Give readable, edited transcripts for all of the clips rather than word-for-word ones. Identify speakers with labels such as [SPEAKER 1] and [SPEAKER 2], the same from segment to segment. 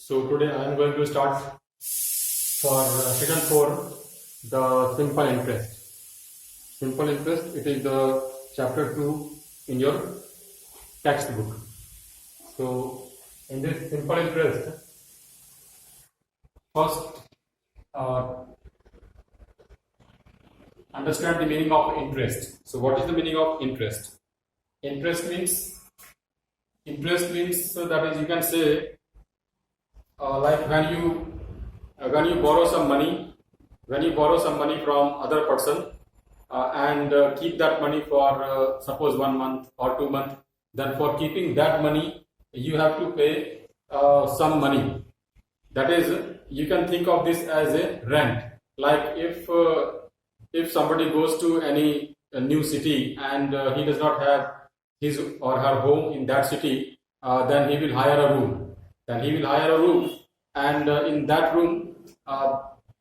[SPEAKER 1] So today I am going to start for section 4 the simple interest. Simple interest, it is the chapter 2 in your textbook. So in this simple interest, first understand the meaning of interest. So what is the meaning of interest? Interest means that is, you can say like when you borrow some money, from other person and keep that money for suppose 1 month or 2 months, then for keeping that money you have to pay some money. That is, you can think of this as a rent. Like if somebody goes to any new city and he does not have his or her home in that city, then he will hire a room. And in that room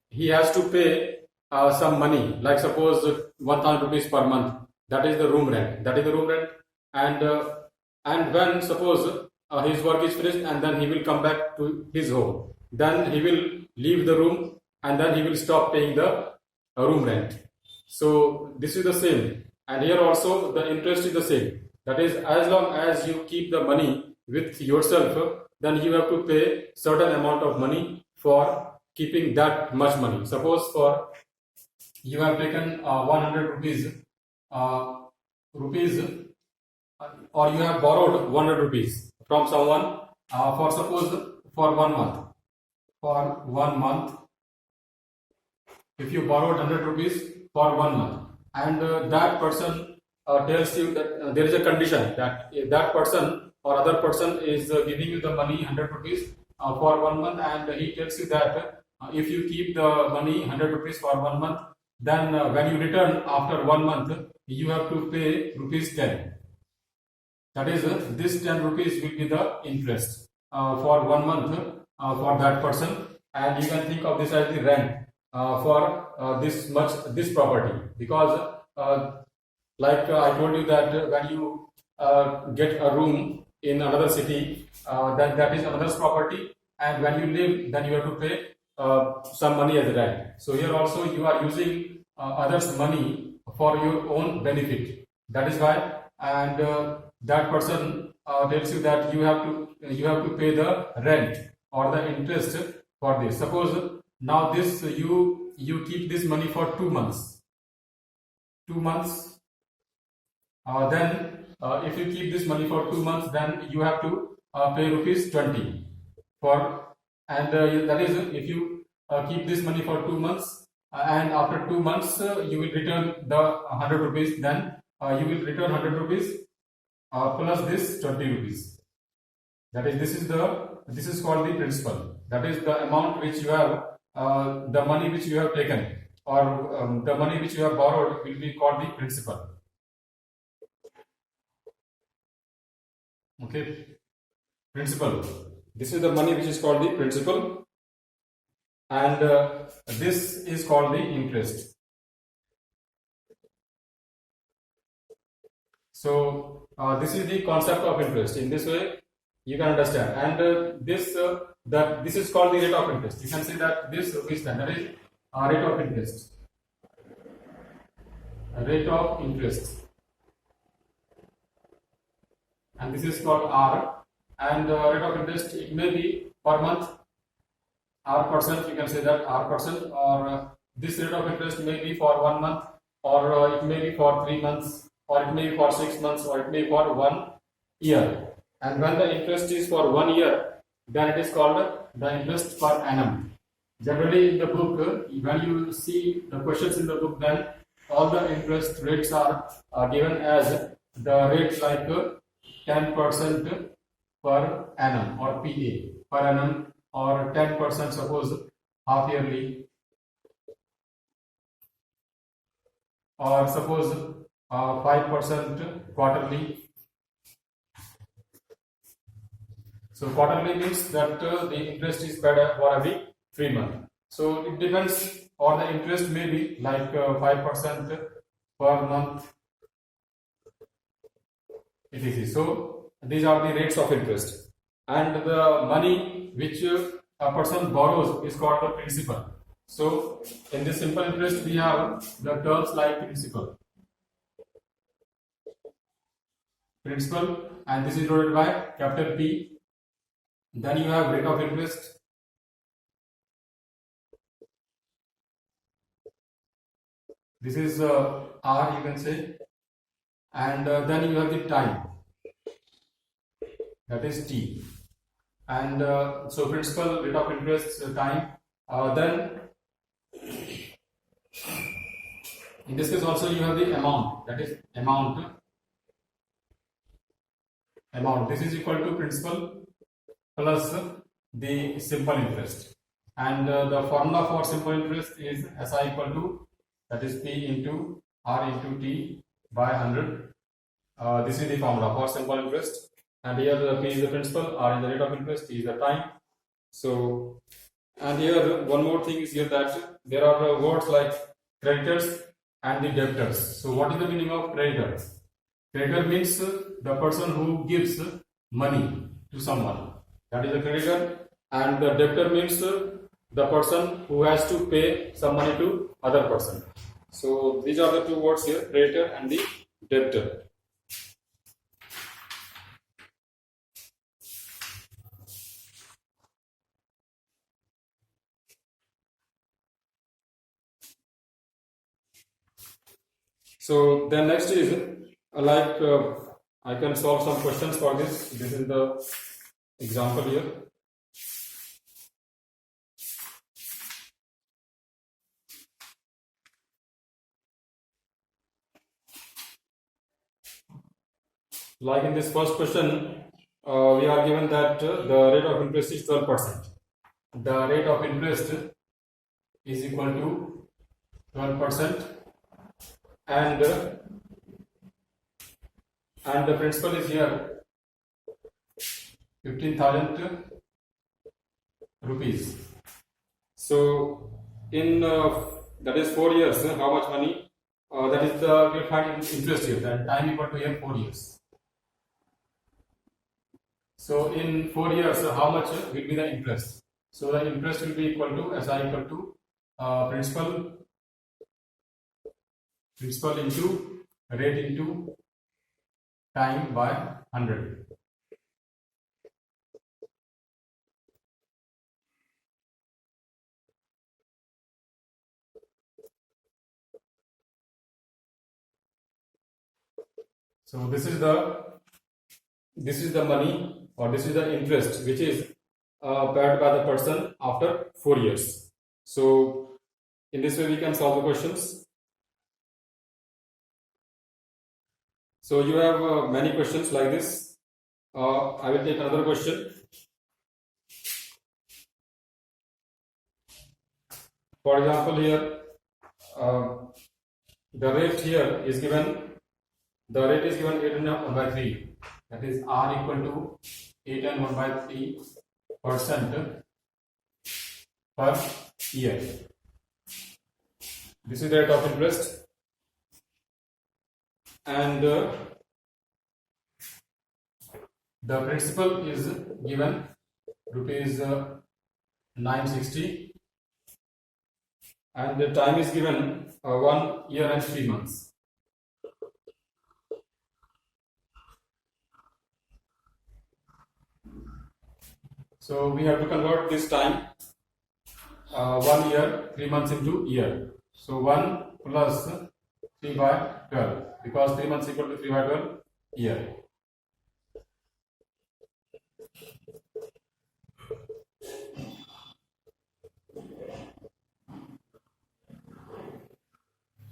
[SPEAKER 1] he has to pay some money, like suppose 1000 rupees per month. That is the room rent. And when suppose his work is finished and then he will come back to his home, then he will leave the room and then he will stop paying the room rent. So this is the same, and here also the interest is the same. That is, as long as you keep the money with yourself, then you have to pay certain amount of money for keeping that much money. Suppose for you have taken 100 rupees, or you have borrowed 100 rupees from someone for suppose for 1 month. For 1 month, if you borrowed 100 rupees for 1 month, and that person tells you that there is a condition that if that person or other person is giving you the money 100 rupees for 1 month, and he tells you that if you keep the money 100 rupees for 1 month, then when you return after 1 month, you have to pay rupees 10. That is, this 10 rupees will be the interest for 1 month for that person, and you can think of this as the rent for this property, because like I told you that when you get a room in another city, then that is another's property, and when you live, then you have to pay some money as rent. So here also you are using others' money for your own benefit. That is why, and that person tells you that you have to pay the rent or the interest for this. Suppose now this you keep this money for 2 months. Then if you keep this money for 2 months, then you have to pay rupees 20 for, and that is, if you keep this money for 2 months and after 2 months you will return the 100 rupees, then you will return 100 rupees plus this 20 rupees. That is, this is called the principal. That is the amount which you have, the money which you have taken, or the money which you have borrowed will be called the principal. Okay, principal. This is the money which is called the principal, and this is called the interest. So this is the concept of interest. In this way you can understand, and this is called the rate of interest. You can say that this is that is rate of interest. Rate of interest, and this is called R. And rate of interest, it may be per month, R%. You can say that R%, or this rate of interest may be for 1 month, or it may be for 3 months, or it may be for 6 months, or it may be for 1 year. And when the interest is for 1 year, then it is called the interest per annum. Generally in the book, when you see the questions in the book, then all the interest rates are given as the rates like 10% per annum, or PA per annum, or 10% suppose half yearly, or suppose 5% quarterly. So quarterly means that the interest is paid for every 3 months. So it depends, or the interest may be like 5% per month, etc. So these are the rates of interest. and the money which a person borrows is called the principal. So in this simple interest we have the terms like principal, and this is denoted by capital P. Then you have rate of interest. This is R, you can say, and then you have the time, that is T, and so principal, rate of interest, time. Then in this case also you have the amount, that is amount. This is equal to principal plus the simple interest, and the formula for simple interest is SI equal to, that is P into R into T by 100. This is the formula for simple interest, and here the P is the principal, R is the rate of interest, T is the time. So, and here one more thing is here that there are words like creditors and the debtors. So what is the meaning of creditor? Creditor means the person who gives money to someone, that is a creditor, and the debtor means the person who has to pay some money to other person. So these are the two words here, creditor and the debtor. So then next is I can solve some questions for this. This is the example here. Like in this first question, we are given that the rate of interest is 12%. The rate of interest is equal to 12%, and the principal is here 15,000 rupees. So in that is 4 years, how much money? That is the we find interest here. That time equal to here 4 years. So in 4 years, how much will be the interest? So the interest will be equal to SI equal to principal into rate into time by 100. So this is the money, or this is the interest which is paid by the person after 4 years. So in this way we can solve the questions. So you have many questions like this. I will take another question. For example, here the rate here is given. The rate is given 8 and 1 by 3. That is R equal to 8 and 1 by 3% per year. This is the rate of interest, and the principal is given rupees 960, and the time is given 1 year and 3 months. So we have to convert this time 1 year 3 months into year. So 1 plus 3 by 12, because 3 months equal to 3 by 12 year.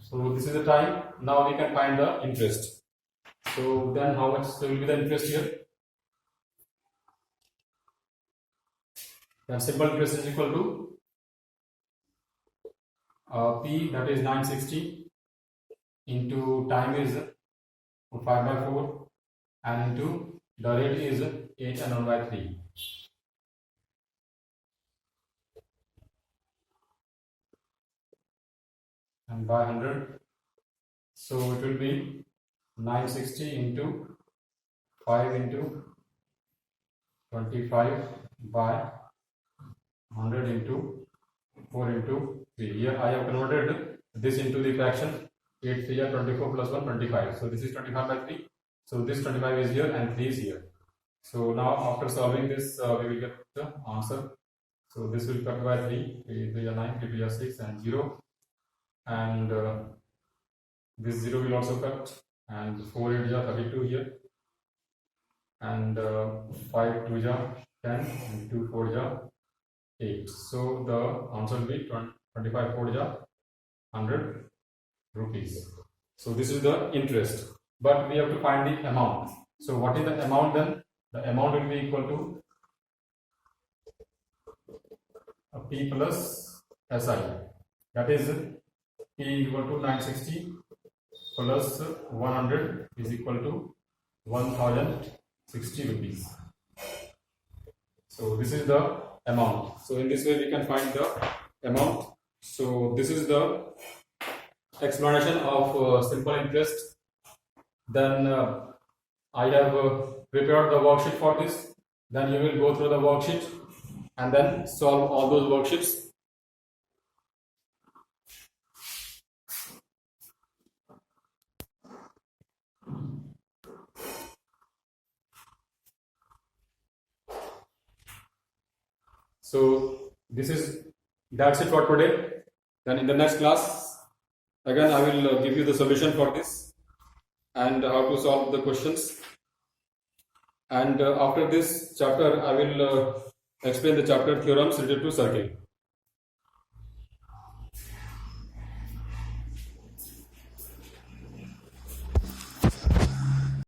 [SPEAKER 1] So this is the time. Now we can find the interest. So then how much will be the interest here? Then simple interest is equal to P, that is 960, into time is 5 by 4, and into the rate is 8 and 1 by 3. And by 100, so it will be 960 into 5 into 25 by 100 into 4 into 3. Here I have converted this into the fraction. 8 3 are 24 plus 1 25. So this is 25 by 3. So this 25 is here and 3 is here. So now after solving this, we will get the answer. So this will cut by 3. 3 are 9, 3 are 6 and 0. And this 0 will also cut. And 4 8 is 32 here. And 5 2 is 10 and 2 4 is 8. So the answer will be 25 4 is 100 rupees. So this is the interest, but we have to find the amount. So what is the amount then? The amount will be equal to P plus SI. That is P equal to 960 plus 100 is equal to 1060 rupees. So this is the amount. So in this way we can find the amount. So this is the explanation of simple interest. Then I have prepared the worksheet for this. Then you will go through the worksheet and then solve all those worksheets. So that's it for today. Then in the next class, again I will give you the solution for this and how to solve the questions. And after this chapter, I will explain the chapter theorems related to circle.